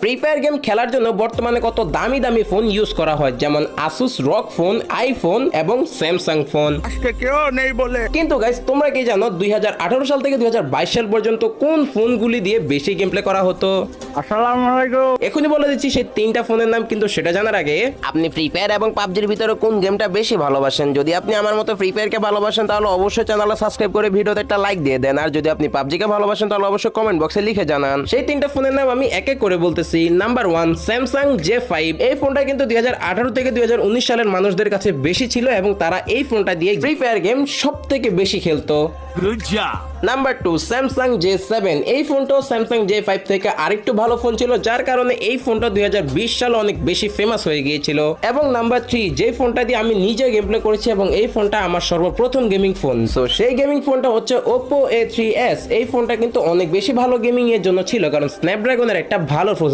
Free fire game খেলার জন্য বর্তমানে কত দামি দামি ফোন ইউজ করা হয়, যেমন আসুস রক ফোন, আইফোন এবং স্যামসাং ফোন। আজকে কেউ নেই বলে। কিন্তু গাইস, তোমরা কি জানো 2018 সাল থেকে 2022 সাল পর্যন্ত কোন ফোনগুলি দিয়ে বেশি গেম প্লে করা হতো? আসসালামু আলাইকুম। এখনই বলে দিচ্ছি সেই তিনটা ফোনের নাম, কিন্তু সেটা জানার আগে আপনি ফ্রি ফায়ার এবং পাবজির ভিতরে কোন গেমটা বেশি ভালোবাসেন? যদি আপনি আমার মতো ফ্রি ফায়ারকে ভালোবাসেন তাহলে অবশ্যই চ্যানেলটা সাবস্ক্রাইব করে ভিডিওতে একটা লাইক দিয়ে দেন, আর যদি আপনি পাবজিকে ভালোবাসেন তাহলে অবশ্যই কমেন্ট বক্সে লিখে জানান। সেই তিনটা ফোনের নাম আমি এক এক করে বলতেছি। Number 1 Samsung J5। এই ফোনটা কিন্তু 2018 থেকে 2019 সালের মানুষদের কাছে বেশি ছিল এবং তারা এই ফোনটা দিয়ে ফ্রি ফায়ার গেম সব থেকে বেশি খেলতো। Good job. Number 2 Samsung J7। এই ফোনটাও স্যামসাং J5 থেকে আরেকটু ভালো ফোন ছিল, যার কারণে এই ফোনটা 2020 সালে অনেক বেশি ফেমাস হয়ে গিয়েছিল। এবং নাম্বার 3 যে ফোনটা দিয়ে আমি নিজে গেম প্লে করেছি এবং এই ফোনটা আমার সর্বপ্রথম গেমিং ফোন, সো সেই গেমিং ফোনটা হচ্ছে Oppo A3s। এই ফোনটা কিন্তু অনেক বেশি ভালো গেমিং এর জন্য ছিল, কারণ স্ন্যাপড্রাগনের একটা ভালো প্রসেসর